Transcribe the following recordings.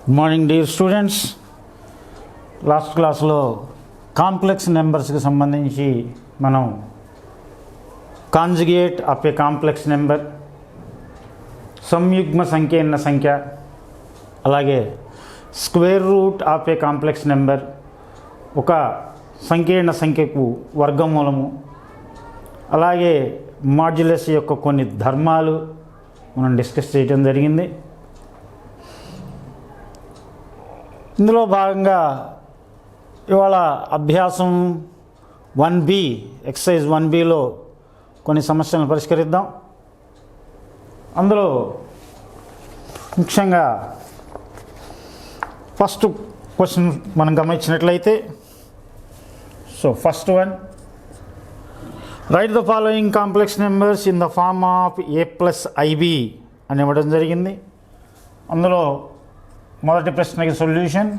Good morning dear students. Last క్లాస్లో complex నెంబర్స్కి సంబంధించి మనం conjugate of a complex number, సంయుగ్మ సంకీర్ణ సంఖ్య, అలాగే square root of a complex number, ఒక సంకీర్ణ సంఖ్యకు వర్గమూలము, అలాగే మాడ్యులస్ యొక్క కొన్ని ధర్మాలు మనం డిస్కస్ చేయడం జరిగింది. ఇందులో భాగంగా ఇవాళ అభ్యాసం 1B ఎక్సర్సైజ్ 1Bలో కొన్ని సమస్యలను పరిష్కరిద్దాం. అందులో ముఖ్యంగా ఫస్ట్ క్వశ్చన్ మనం గమనించినట్లయితే, first one, right the following complex numbers in the form of a+ib అని ఇవ్వడం జరిగింది. అందులో మొదటి ప్రశ్నకి సొల్యూషన్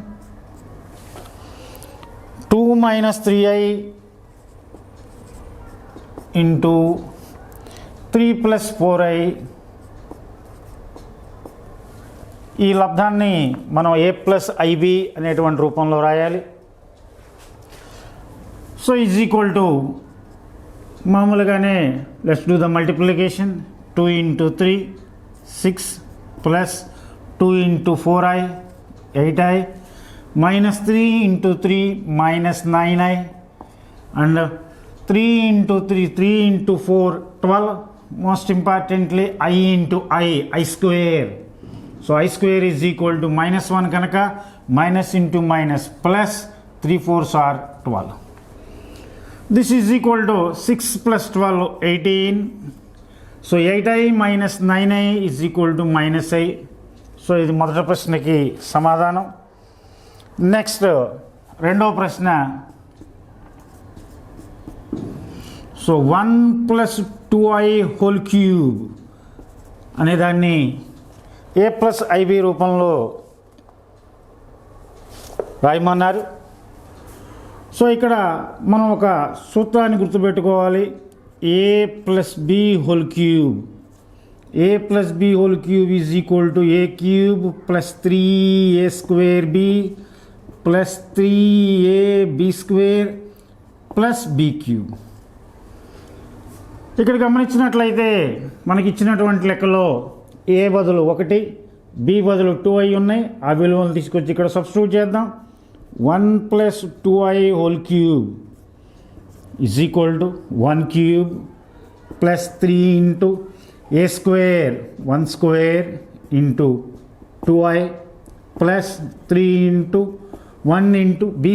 2 - 3i ఇంటూ 3 + 4i. ఈ లబ్ధాన్ని మనం a+ib అనేటువంటి రూపంలో రాయాలి. సో ఈజ్ ఈక్వల్ టు మామూలుగానే let's do the multiplication. 2 × 3 6 plus 2 × 4i 8i minus 3 × 3 minus 9i and 3 × 3 3 × 4 12. Most importantly I into I square. So I square is equal to -1 kanaka minus into minus plus 3 4s are 12. This is equal to 6 + 12 18. So 8i minus 9i is equal to -i. So ఇది మొదటి ప్రశ్నకి సమాధానం. Next రెండవ ప్రశ్న, so 1 + 2i whole cube అనేదాన్ని a+ib రూపంలో రాయమన్నారు. So ఇక్కడ మనం ఒక సూత్రాన్ని గుర్తుపెట్టుకోవాలి. a + b whole cube, a + b whole cube is equal to a³ + 3a² b plus 3ab² plus b³. ఇక్కడ గమనించినట్లయితే మనకి ఇచ్చినటువంటి లెక్కలో a బదులు 1, b బదులు 2i ఉన్నాయి. ఆ విలువలు తీసుకొచ్చి ఇక్కడ సబ్స్టిట్యూట్ చేద్దాం. 1 + 2i whole cube is equal to 1³ plus 3 into a² 1² into 2i plus 3 into 1 into b²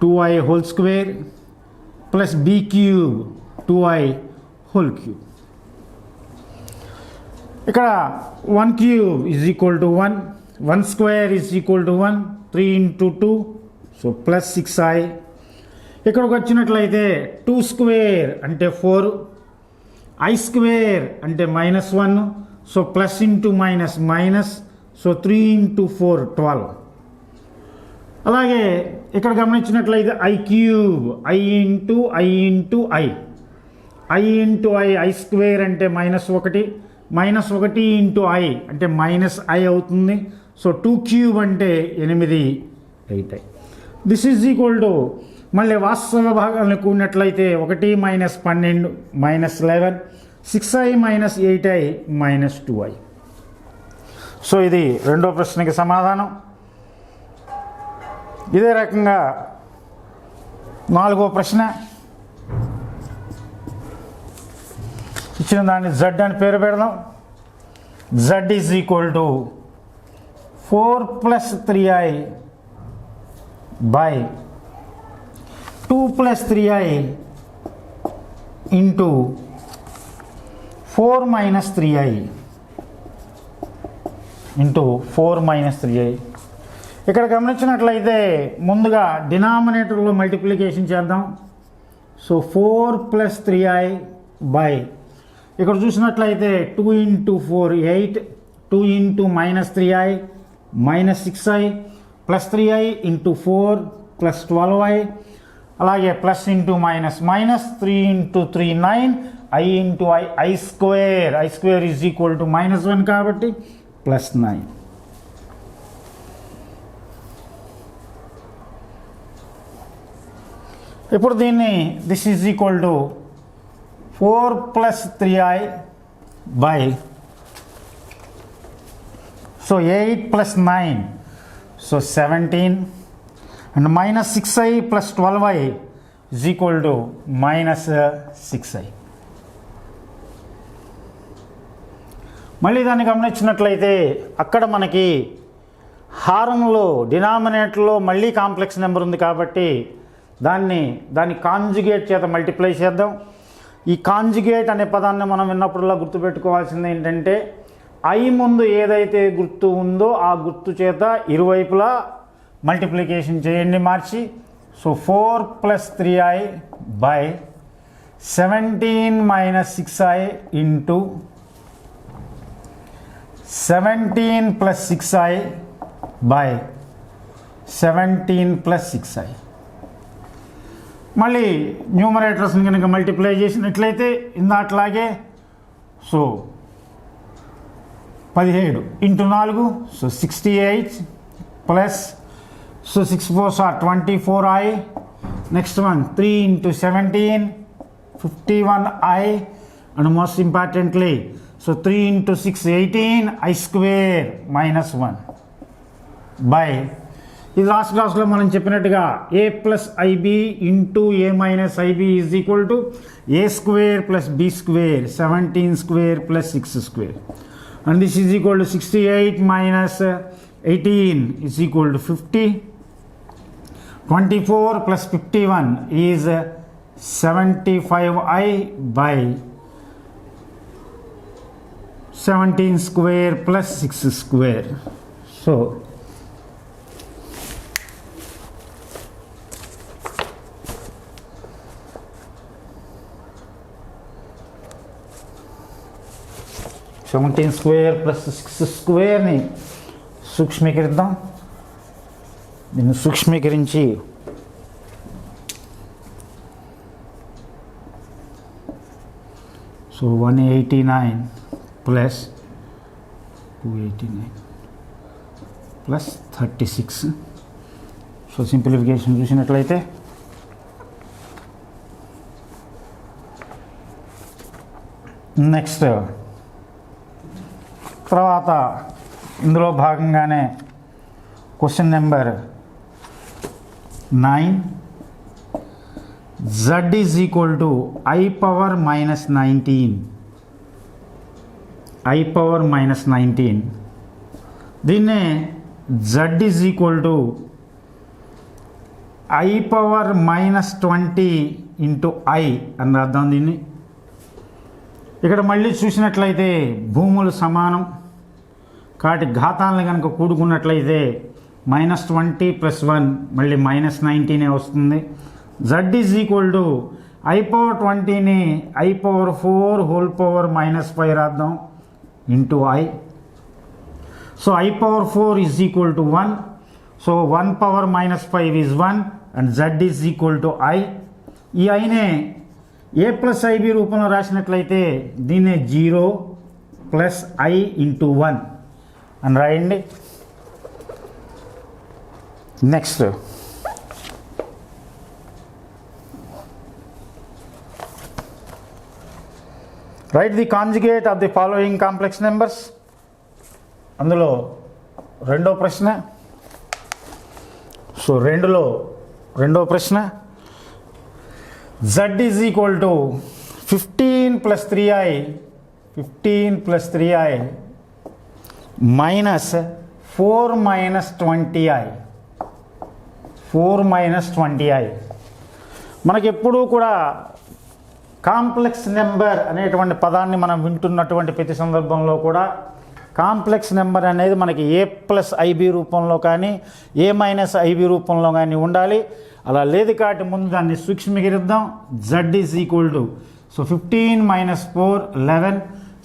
2i whole square plus b³ 2i whole cube. ఇక్కడ 1³ is equal to 1, 1² is equal to 1, 3 into 2 so plus 6i. ఇక్కడికి వచ్చినట్లయితే 2² అంటే 4, i² అంటే -1, so plus into minus minus, so 3 × 4 12. అలాగే ఇక్కడ గమనించినట్లయితే i³ i into i into i, i into i² అంటే -1, -1 into i అంటే -i అవుతుంది. సో 2³ అంటే 8 8i. This is equal to మళ్ళీ వాస్తవ భాగాలను కూడినట్లయితే 1 - 12 -11, 6i - 8i -2i. సో ఇది రెండో ప్రశ్నకి సమాధానం. ఇదే రకంగా నాలుగో ప్రశ్న, ఇచ్చిన దాన్ని z అని పేరు పెడదాం. z is equal to 4 + 3i by 2 + 3i into 4 - 3i into 4 - 3i. ఇక్కడ గమనించినట్లయితే ముందుగా డినామినేటర్లో మల్టిప్లికేషన్ చేద్దాం. సో 4 + 3i by, ఇక్కడ చూసినట్లయితే 2 × 4 8, 2 × -3i -6i plus 3i into 4 plus 12i, అలాగే plus into minus minus, 3 × 3 9, i into i square is equal to -1 కాబట్టి +9. ఇప్పుడు దీన్ని this is equal to 4 plus 3i by, so 8 plus 9, so 17, and minus 6i plus 12i is equal to minus 6i. మళ్ళీ దాన్ని గమనించినట్లయితే అక్కడ మనకి హారంలో డినామినేటర్లో మళ్ళీ complex number ఉంది కాబట్టి దాన్ని కాంజుగేట్ చేత మల్టిప్లై చేద్దాం. ఈ కాంజుగేట్ అనే పదాన్ని మనం విన్నప్పుడల్లా గుర్తుపెట్టుకోవాల్సింది ఏంటంటే ఐ ముందు ఏదైతే గుర్తు ఉందో ఆ గుర్తు చేత ఇరువైపులా మల్టిప్లికేషన్ చేయండి మార్చి. So 4 plus 3i by 17 minus 6i into 17 plus 6i by 17 plus 6i. మళ్ళీ న్యూమరేటర్స్ని కనుక మల్టిప్లై చేసినట్లయితే ఇందాట్లాగే, so 17 into 4, so 68 plus, so 6 4s are 24i. Next one 3 into 17, 51i, and most importantly so 3 into 6 18i square minus 1 by, ఇది last క్లాస్లో మనం చెప్పినట్టుగా a plus ib into a minus ib is equal to a square plus b square 17 square plus 6 square, and this is equal to 68 minus 18 is equal to 50. 24 plus 51 is 75i by 17 square plus 6 square. So seventeen square plus 6 స్క్వేర్ని సూక్ష్మీకరిద్దాం. దీన్ని సూక్ష్మీకరించి so 189 plus 289 plus 36. So simplification చూసినట్లయితే next తర్వాత ఇందులో భాగంగానే question number 9, z is equal to i power minus 19, i power minus 19. దీన్నే z is equal to i power minus 20 into i అని రాద్దాం దీన్ని. ఇక్కడ మళ్ళీ చూసినట్లయితే భూములు సమానం కాబట్టి ఘాతాలను కనుక కూడుకున్నట్లయితే -20 + 1 మళ్ళీ -19 వస్తుంది. z is equal to i power 20ని i పవర్ 4 హోల్ పవర్ -5 రాద్దాం into i. So i power 4 is equal to 1. So 1 power -5 is 1 and z is equal to i. ఈ iనే a ప్లస్ ఐబి రూపంలో రాసినట్లయితే దీన్నే 0 ప్లస్ i ఇంటూ 1 అని రాయండి. Next right the conjugate of the following complex numbers. అందులో రెండో ప్రశ్న. So రెండో ప్రశ్న z is equal to 15 + 3i minus 4 - 20i. మనకి ఎప్పుడూ కూడా కాంప్లెక్స్ నెంబర్ అనేటువంటి పదాన్ని మనం వింటున్నటువంటి ప్రతి సందర్భంలో కూడా కాంప్లెక్స్ నెంబర్ అనేది మనకి ఏ ప్లస్ ఐబి రూపంలో కానీ ఏ మైనస్ ఐబి రూపంలో కానీ ఉండాలి. అలా లేదు కాబట్టి ముందు దాన్ని సూక్ష్మీకరిద్దాం. z is equal to so 15 - 4 11.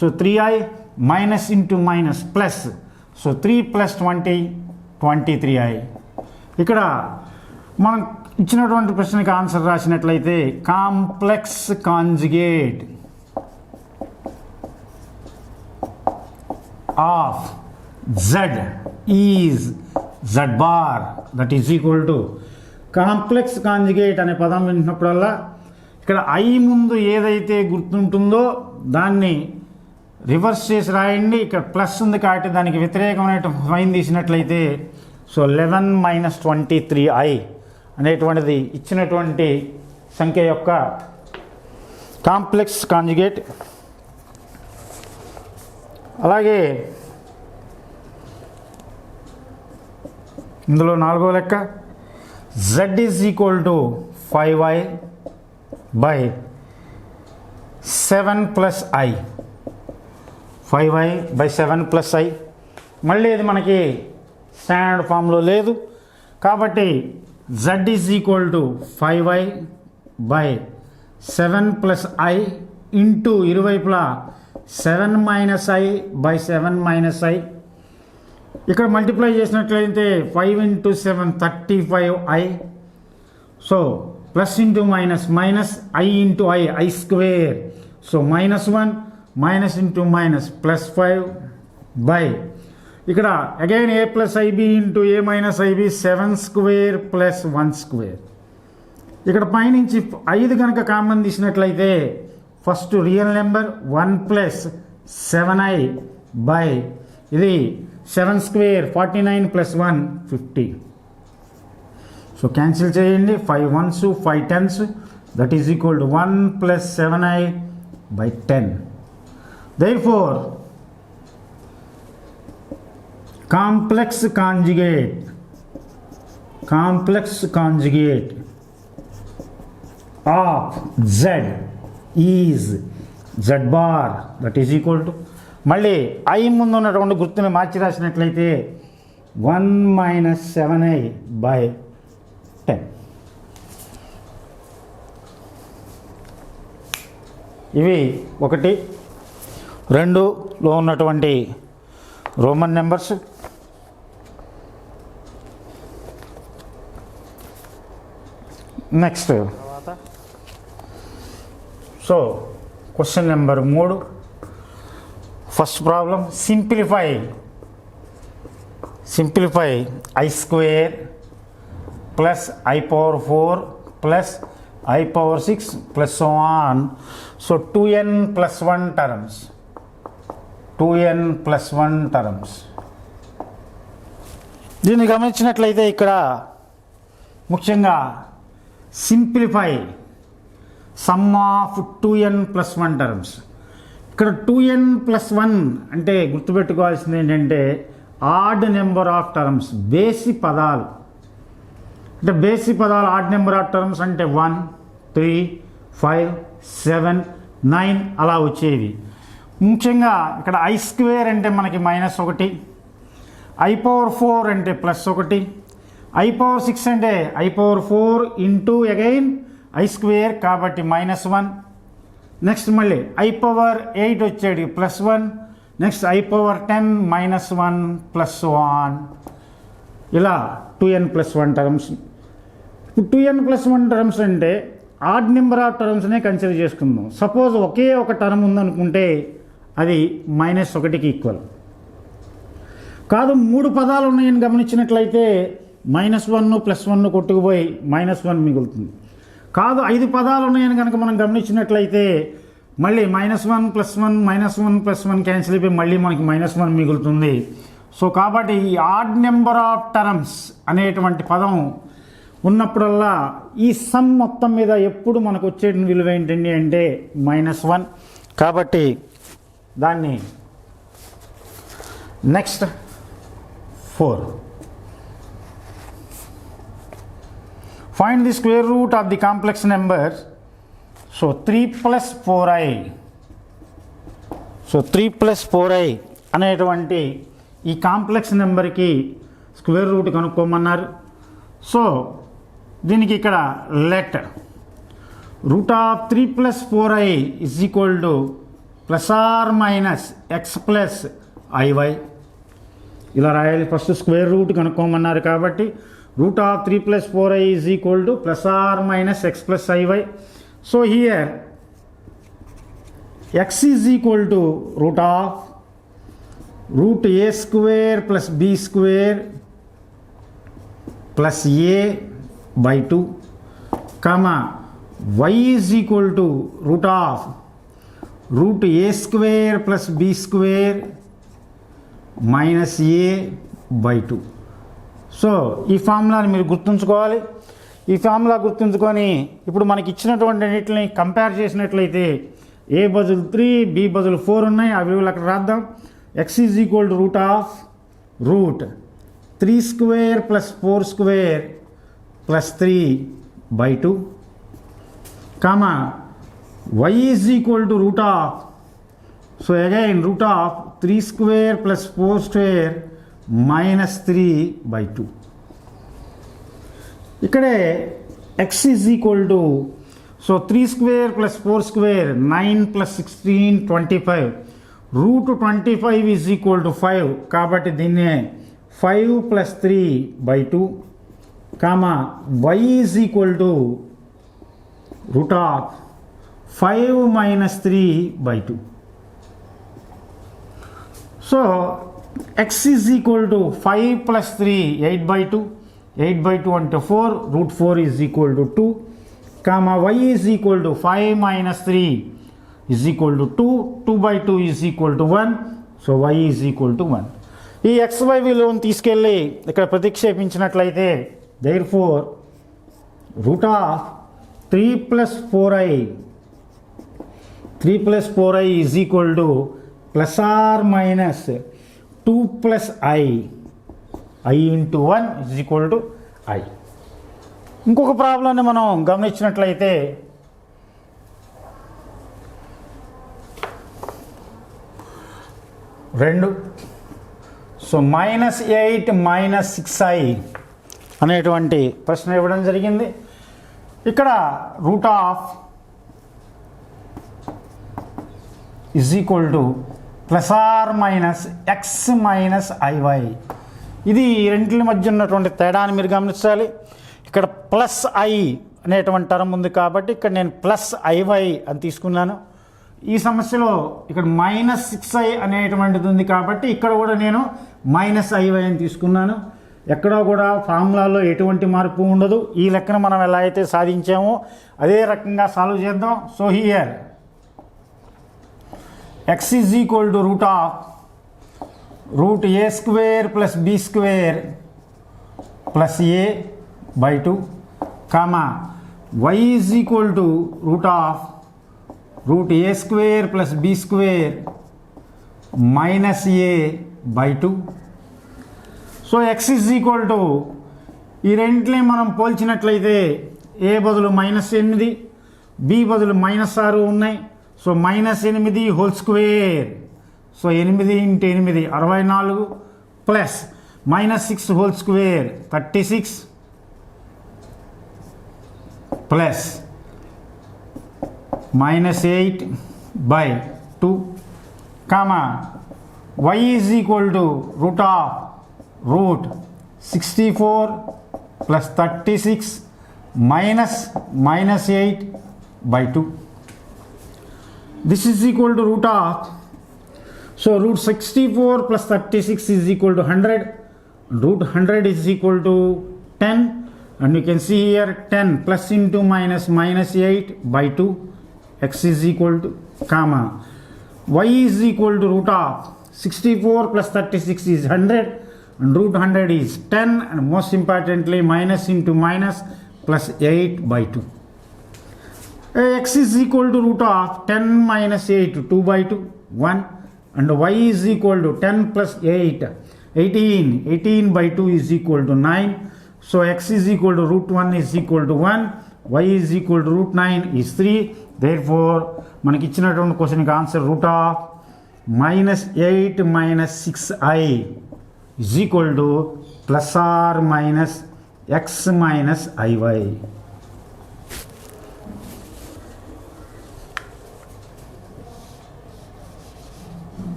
So 3i minus into minus plus, so 3 + 20 23i. ఇక్కడ మనం ఇచ్చినటువంటి ప్రశ్నకి ఆన్సర్ రాసినట్లయితే complex conjugate of z is z bar that is equal to complex conjugate అనే పదం వింటున్నప్పుడల్లా ఇక్కడ ఐ ముందు ఏదైతే గుర్తుంటుందో దాన్ని రివర్స్ చేసి రాయండి. ఇక్కడ ప్లస్ ఉంది కాబట్టి దానికి వ్యతిరేకమైన సైన్ తీసినట్లయితే సో 11 - 23i అనేటువంటిది ఇచ్చినటువంటి సంఖ్య యొక్క కాంప్లెక్స్ కాంజుగేట్. అలాగే ఇందులో 4వ లెక్క z = 5i by 7 + i. 5i by 7 + i. మళ్ళీ ఇది మనకి స్టాండర్డ్ ఫామ్లో లేదు కాబట్టి z = 5i by 7 + i into ఇరువైపులా 7 - i by 7 - i. ఇక్కడ మల్టిప్లై చేసినట్లయితే 5 × 7 35i. So plus into minus minus i into i square. So -1 minus into minus +5 by ఇక్కడ again a + ib into a - ib 7 square plus 1 square. ఇక్కడ పైనుంచి 5 కనుక common తీసినట్లయితే first real number 1 + 7i by ఇది 7 square 49 + 1 50. So cancel చేయండి. 5 1s 5 10s that is equal to 1 + 7i by 10. Therefore complex conjugate of z is z bar that is equal to మళ్ళీ I ముందు ఉన్నటువంటి గుర్తుని మార్చి రాసినట్లయితే 1 - 7i by 10. ఇవి 1 2లో ఉన్నటువంటి Roman numbers. Next so question number 3. First problem simplify i² plus i⁴ plus i⁴ plus so on. So 2n + 1 terms. దీన్ని గమనించినట్లయితే ఇక్కడ ముఖ్యంగా simplify some of 2n + 1 terms. ఇక్కడ 2n + 1 అంటే గుర్తుపెట్టుకోవాల్సింది ఏంటంటే ఆడ్ నెంబర్ ఆఫ్ టర్మ్స్, బేసి పదాలు. అంటే బేసి పదాలు ఆడ్ నెంబర్ ఆఫ్ టర్మ్స్ అంటే 1 3 5 7 9 అలా వచ్చేవి. ముఖ్యంగా ఇక్కడ i² అంటే మనకి -1, i⁴ అంటే +1, i⁴ అంటే i⁴ ఇంటూ అగైన్ i² కాబట్టి -1. నెక్స్ట్ మళ్ళీ i⁴ వచ్చేది +1, next i⁴10 -1 plus so on. ఇలా 2n + 1 టర్మ్స్. 2n + 1 టర్మ్స్ అంటే ఆడ్ నెంబర్ ఆఫ్ టర్మ్స్నే కన్సిడర్ చేసుకుందాం. సపోజ్ ఒకే ఒక టర్మ్ ఉందనుకుంటే అది -1కి ఈక్వల్ కాదు. 3 పదాలు ఉన్నాయని గమనించినట్లయితే -1 +1 కొట్టుకుపోయి -1 మిగులుతుంది. కాదు 5 పదాలు ఉన్నాయని కనుక మనం గమనించినట్లయితే మళ్ళీ -1 + 1 -1 + 1 క్యాన్సిల్ అయిపోయి మళ్ళీ మనకి -1 మిగులుతుంది. సో కాబట్టి ఈ ఆడ్ నెంబర్ ఆఫ్ టర్మ్స్ అనేటువంటి పదం ఉన్నప్పుడల్లా ఈ సమ్ మొత్తం మీద ఎప్పుడు మనకు వచ్చే విలువ ఏంటండి అంటే -1. కాబట్టి దాన్ని next 4 find the square root of the complex number. So 3 + 4i. So 3 + 4i అనేటువంటి ఈ కాంప్లెక్స్ నెంబర్కి స్క్వేర్ రూట్ కనుక్కోమన్నారు. సో దీనికి ఇక్కడ let root of 3 + 4i is equal to ±x + iy. ఇలా రాయాలి. ఫస్ట్ స్క్వేర్ రూట్ కనుక్కోమన్నారు కాబట్టి root of 3 + 4i is equal to ±x + iy. So here x is equal to root of a² + b² + a by 2 comma y is equal to root a square plus b square minus a by 2. So ఈ ఫార్ములాని మీరు గుర్తుంచుకోవాలి. ఈ formula గుర్తుంచుకొని ఇప్పుడు మనకి ఇచ్చినటువంటి అన్నిటిని compare చేసినట్లయితే ఏ బదులు 3 బి బదులు 4 ఉన్నాయి. ఆ విలువలు అక్కడ రాద్దాం. X is equal to route 3 square plus 4 square plus 3 by 2 comma y is equal to so again root of 3 square plus 4 square minus 3 by 2. ఇక్కడే x is equal to so 3 square plus 4 square 9 plus 16 25 root 25 is equal to 5 కాబట్టి దీన్నే 5 plus 3 by 2 comma y is equal to root of 5 minus 3 by 2. So x is equal to 5 plus 3 8 by 2 8 by 2 అంటే 4 root 4 is equal to 2 comma y is equal to 5 minus 3 is equal to 2 2 by 2 is equal to 1 so y is equal to 1. ఈ xy విలువను తీసుకెళ్ళి ఇక్కడ ప్రతిక్షేపించినట్లయితే therefore root of 3 plus 4i is equal to plus or minus 2 plus i into 1 is equal to i. ఇంకొక ప్రాబ్లంని మనం గమనించినట్లయితే రెండు so -8 -6i అనేటువంటి ప్రశ్న ఇవ్వడం జరిగింది. ఇక్కడ root of is equal to plus or minus x minus i y. ఇది రెండింటి మధ్య ఉన్నటువంటి తేడాన్ని మీరు గమనించాలి. ఇక్కడ ప్లస్ ఐ అనేటువంటి టర్మ్ ఉంది కాబట్టి ఇక్కడ నేను ప్లస్ ఐవై అని తీసుకున్నాను. ఈ సమస్యలో ఇక్కడ -6i అనేటువంటిది ఉంది కాబట్టి ఇక్కడ కూడా నేను -iy అని తీసుకున్నాను. ఎక్కడో కూడా ఫార్ములాలో ఎటువంటి మార్పు ఉండదు. ఈ లెక్కన మనం ఎలా అయితే సాధించామో అదే రకంగా సాల్వ్ చేద్దాం. So here x is equal to root a square plus b square plus a by 2 comma y is equal to root a square plus b square minus a by 2. So x is equal to ఈ రెండింటిని మనం పోల్చినట్లయితే ఏ బదులు -8 B బదులు -6 ఉన్నాయి. So -8 whole square so 8 × 8 64 plus -6 whole square 36 plus -8 by 2 comma y is equal to root 64 plus 36 minus -8 by 2. This is equal to root 64 plus 36 is equal to 100. Root 100 is equal to 10 and you can see here 10 plus into minus -8 by 2. X is equal to comma y is equal to root 64 plus 36 is 100 and root 100 is 10 and most importantly minus into minus plus 8 by 2. X is equal to root 10 minus 8 2 by 2 1 and y is equal to 10 plus 8 18 by 2 is equal to 9. So x is equal to root 1 is equal to 1 y is equal to root 9 is 3. Therefore మనకి ఇచ్చినటువంటి క్వశ్చన్కి answer -8 -6i is equal to plus or minus x minus iy.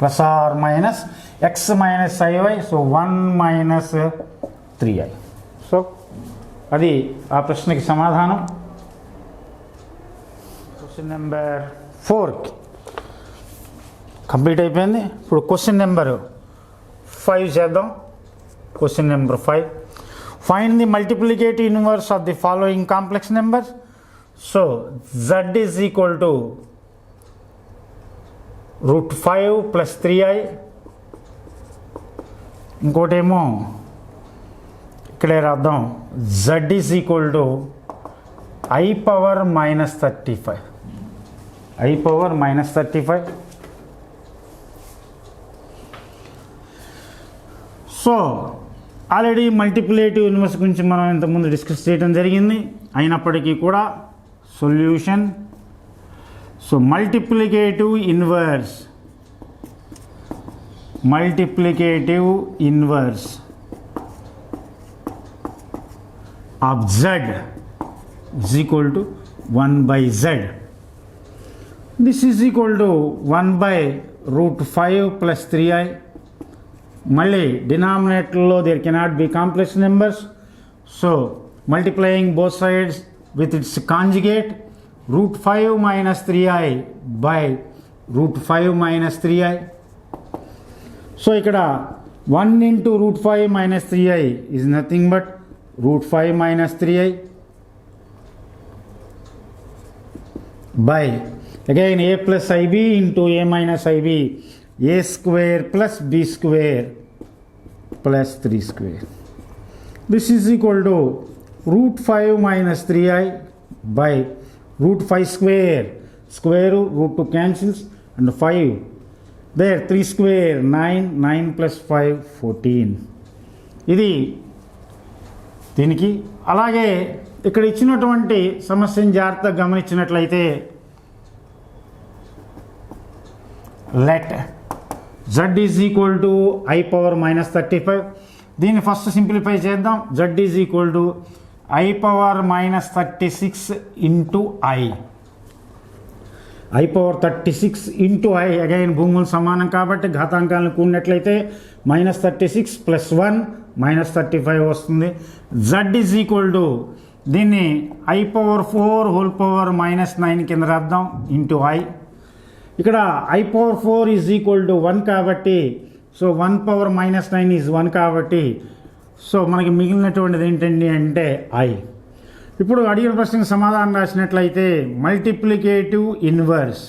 Plus or minus x minus iy, so 1 minus 3i. So అది ఆ ప్రశ్నకి సమాధానం. Question number 4 complete అయిపోయింది. ఇప్పుడు question number 5 చేద్దాం. Question number 5 Find the multiplicative inverse of the following complex numbers. So z is equal to root 5 plus 3i. ఇంకోటేమో ఇక్కడే రాద్దాం, z is equal to I power minus 35. I power minus 35. So already multiplicative inverse గురించి మనం ఇంతకుముందు discuss చేయడం జరిగింది. అయినప్పటికీ కూడా solution. So multiplicative inverse of z is equal to 1 by z. This is equal to 1 by root 5 plus 3i. మళ్ళీ డినామినేటర్లో there cannot be complex numbers. So multiplying both sides with its conjugate root 5 minus 3i by root 5 minus 3i. So ఇక్కడ 1 into root 5 minus 3i is nothing but root 5 minus 3i by again a plus ib into a minus ib, a square plus b square plus 3 square. This is equal to root 5 minus 3i by root 5 square. Square root 2 cancels and 5. There 3 square 9, 9 plus 5 14. ఇది దీనికి. అలాగే ఇక్కడ ఇచ్చినటువంటి సమస్యను జాగ్రత్తగా గమనించినట్లయితే let z is equal to I power minus 35. దీన్ని first simplify చేద్దాం. z is equal to I power minus 36 into I power 36 into I. Again భూములు సమానం కాబట్టి ఘాతాంకాలను కూడినట్లయితే మైనస్ 36 ప్లస్ 1 మైనస్ 35 వస్తుంది. z ఈజ్ ఈక్వల్ టు దీన్ని I power 4 whole power minus 9 కింద రాద్దాం into I. ఇక్కడ I power 4 is equal to 1 కాబట్టి so 1 power minus 9 is 1 కాబట్టి సో మనకి మిగిలినటువంటిది ఏంటండి అంటే I. ఇప్పుడు అడిగిన ప్రశ్నకు సమాధానం రాసినట్లయితే multiplicative inverse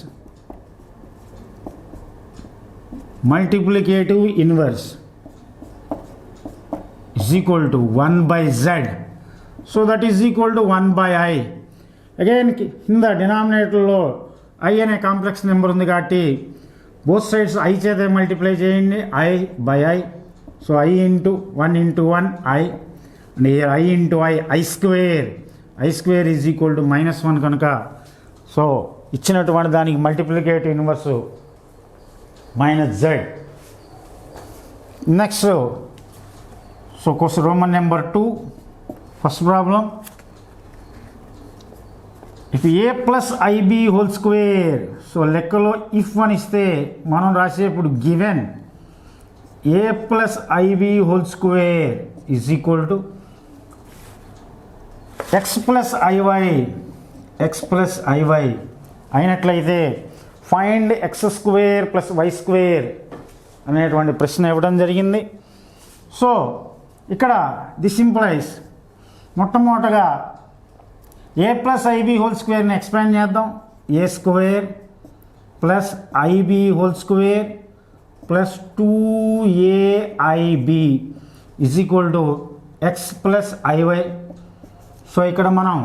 is equal to 1 by z. So that is equal to 1 by I. Again in the denominator లో I అనే కాంప్లెక్స్ నెంబర్ ఉంది కాబట్టి బోత్ సైడ్స్ I చేత మల్టిప్లై చేయండి, I by I. So I into 1 into 1 I and here I into I square is equal to minus 1 కనుక so ఇచ్చినటువంటి దానికి multiplicative inverse minus z. Next so question Roman number 2 first problem. If a plus ib whole square. So లెక్కలో if అని ఇస్తే మనం రాసేప్పుడు given a plus ib whole square is equal to x plus iy అయినట్లయితే find x square plus y square అనేటువంటి ప్రశ్న ఇవ్వడం జరిగింది. సో ఇక్కడ దిస్ ఇంప్లైస్ మొట్టమొదటగా ఏ ప్లస్ ఐబి హోల్ స్క్వేర్ని ఎక్స్పాండ్ చేద్దాం. A square plus ib whole square plus 2ab is equal to x plus iy. So ఇక్కడ మనం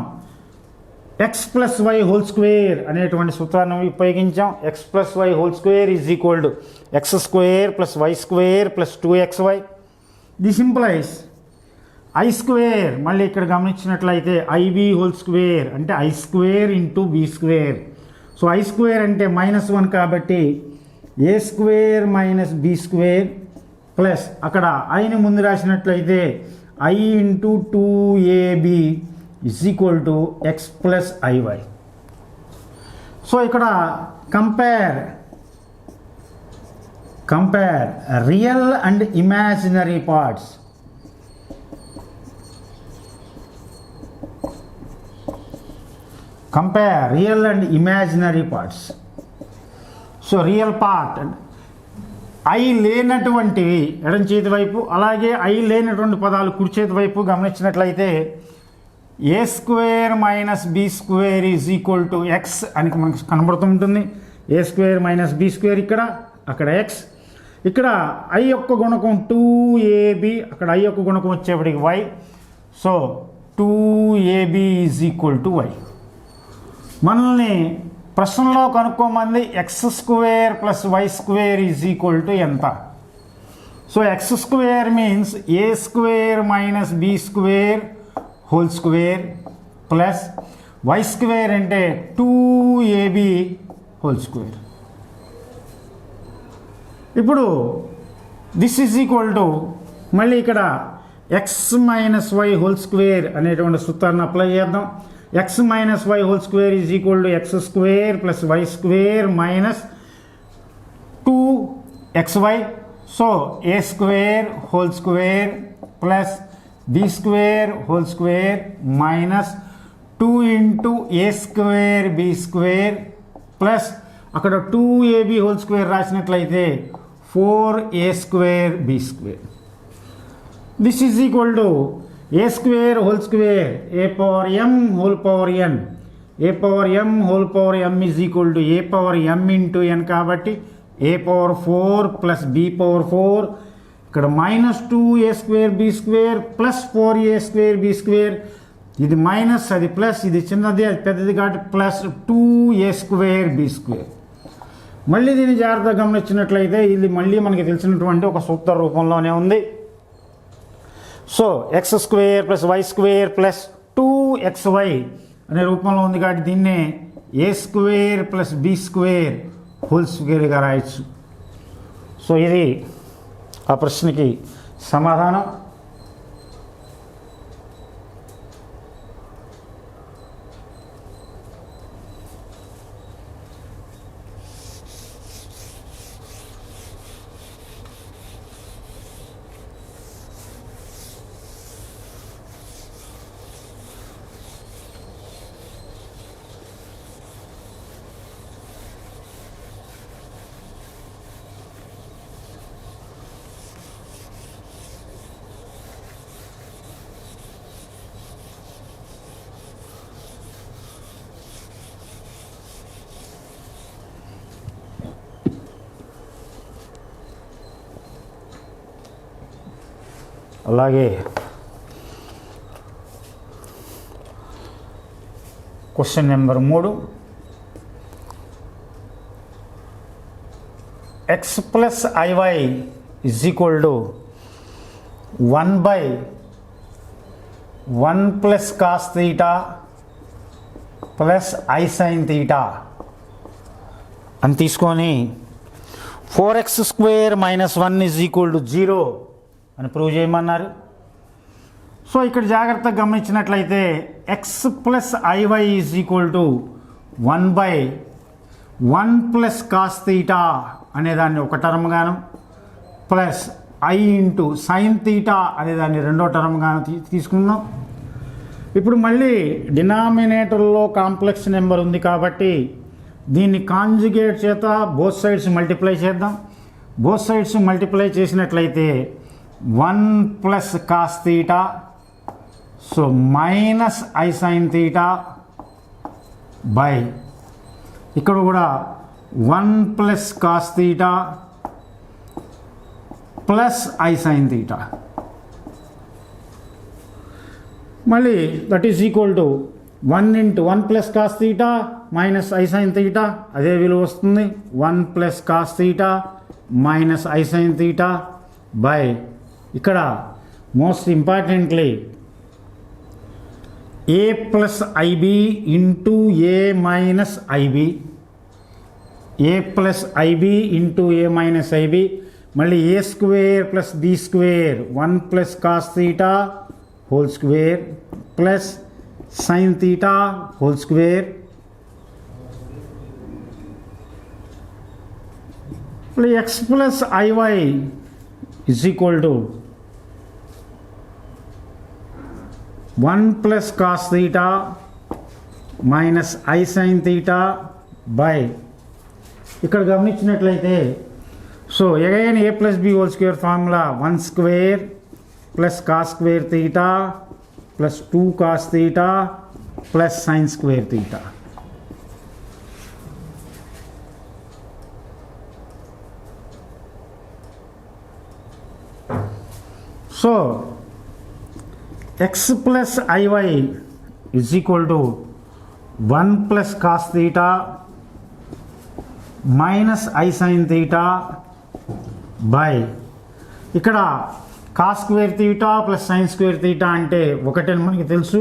x plus y whole square అనేటువంటి సూత్రాన్ని ఉపయోగించాం. X plus y whole square is equal to x square plus y square plus 2xy. This implies i square మళ్ళీ ఇక్కడ గమనించినట్లయితే ib whole square అంటే i square into b square. So i square అంటే minus 1 కాబట్టి a square minus b square plus అక్కడ ఐని ముందు రాసినట్లయితే i into 2ab is equal to x plus iy. So ఇక్కడ compare real and imaginary parts. Compare real and imaginary parts. So real part i లేనటువంటివి ఎడం చేతి వైపు, అలాగే ఐ లేనటువంటి పదాలు కుడి చేతి వైపు గమనించినట్లయితే a square minus b square is equal to x అని మనకు కనబడుతుంటుంది. A square minus b square ఇక్కడ, అక్కడ ఎక్స్. ఇక్కడ ఐ యొక్క గుణకం 2ab, అక్కడ ఐ యొక్క గుణకం వచ్చేప్పటికి y. So 2ab is equal to y. మనల్ని ప్రశ్నలో కనుక్కోమంది x square plus y square is equal to ఎంత. So x square means a square minus b square whole square plus y square అంటే 2ab whole square. ఇప్పుడు this is equal to మళ్ళీ ఇక్కడ x minus y whole square అనేటువంటి సూత్రాన్ని apply చేద్దాం. X minus y whole square is equal to x square plus y square minus 2xy. So a square whole square plus b square whole square minus 2 into a square b square plus అక్కడ 2ab whole square రాసినట్లయితే 4a square b square. This is equal to a square whole square a power m whole power n, a power m whole power m is equal to a power m into n కాబట్టి a power 4 plus b power 4. ఇక్కడ minus 2a square b square plus 4a square b square. ఇది minus, అది plus, ఇది చిన్నది అది పెద్దది కాబట్టి plus 2a square b square. మళ్ళీ దీన్ని జాగ్రత్తగా గమనించినట్లయితే ఇది మళ్ళీ మనకి తెలిసినటువంటి ఒక సూత్ర రూపంలోనే ఉంది. So x square plus y square plus 2xy అనే రూపంలో ఉంది కాబట్టి దీన్నే a square plus b square whole స్క్వేర్గా రాయొచ్చు. సో ఇది ఆ ప్రశ్నకి సమాధానం. అలాగే question number 3, x plus IY is equal to 1/1 plus cos theta plus i sine theta అని తీసుకొని 4x square minus 1 is equal to 0 అని ప్రూవ్ చేయమన్నారు. సో ఇక్కడ జాగ్రత్తగా గమనించినట్లయితే x plus iy is equal to 1/1 plus cos theta అనేదాన్ని ఒక term గాను plus I into sine theta అనేదాన్ని రెండో టర్మ్ గాను తీసుకుందాం. ఇప్పుడు మళ్ళీ డినామినేటర్లో కాంప్లెక్స్ నెంబర్ ఉంది కాబట్టి దీన్ని కాంజుగేట్ చేత బోత్ సైడ్స్ మల్టిప్లై చేద్దాం. బోత్ సైడ్స్ మల్టిప్లై చేసినట్లయితే 1 plus cos theta, so minus i sine theta by ఇక్కడ కూడా 1 plus cos theta plus i sine theta. మళ్ళీ that is equal to 1 into 1 plus cos theta minus i sine theta, అదే విలువ వస్తుంది 1 plus cos theta minus i sine theta by ఇక్కడ most importantly a plus ib into a minus ib, A plus ib into a minus ib, మళ్ళీ a square plus b square 1 plus cos theta whole square plus sine theta whole square x plus IY is equal to 1 plus cos theta minus i sine theta by ఇక్కడ గమనించినట్లయితే so again a plus b whole square formula 1 square plus cos square theta plus 2 cos theta plus sin square theta. So x plus iy is equal to 1 plus cos theta minus I sin theta by ఇక్కడ cos square theta plus sine square theta అంటే ఒకటని మనకి తెలుసు.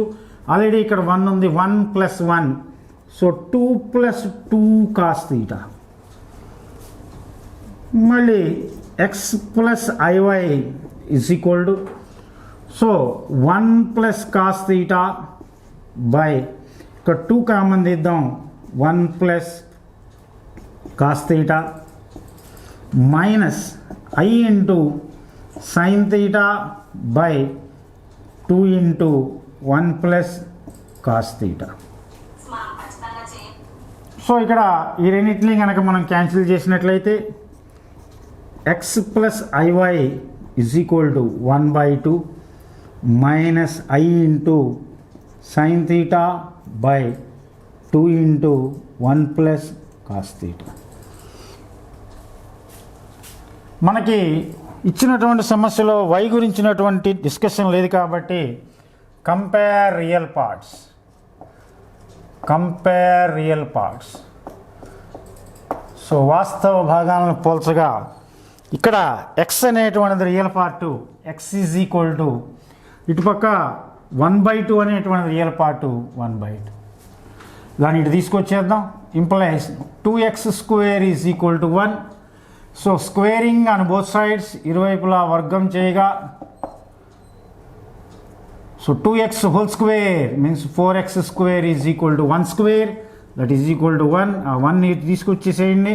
Already ఇక్కడ 1 ఉంది, 1 plus 1, so 2 plus 2 cos theta. మళ్ళీ x plus IY is equal to so 1 plus cos theta by ఇక్కడ 2 common తీద్దాం, 1 plus cos theta minus I into sine theta by 2 into 1 plus cos theta. So ఇక్కడ ఈ రెండింటిని కనుక మనం cancel చేసినట్లయితే X plus IY is equal to 1/2 minus I into sine theta by 2 into 1 plus cos theta. మనకి ఇచ్చినటువంటి సమస్యలో y గురించినటువంటి డిస్కషన్ లేదు కాబట్టి కంపేర్ రియల్ పార్ట్స్. సో వాస్తవ భాగాలను పోల్చగా ఇక్కడ x అనేటువంటిది real part, x is equal to ఇటుపక్క 1/2 అనేటువంటిది రియల్ పార్టు 1/2. దాన్ని ఇటు తీసుకొచ్చేద్దాం. Implies 2x² is equal to 1. So squaring on both sides, ఇరువైపులా వర్గం చేయగా so 2x whole square means 4x² is equal to 1 square, that is equal to 1. ఆ 1 తీసుకొచ్చేసేయండి.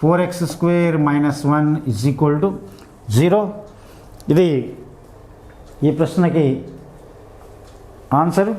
4x² minus 1 is equal to 0. ఇది ఈ ప్రశ్నకి ఆన్సర్.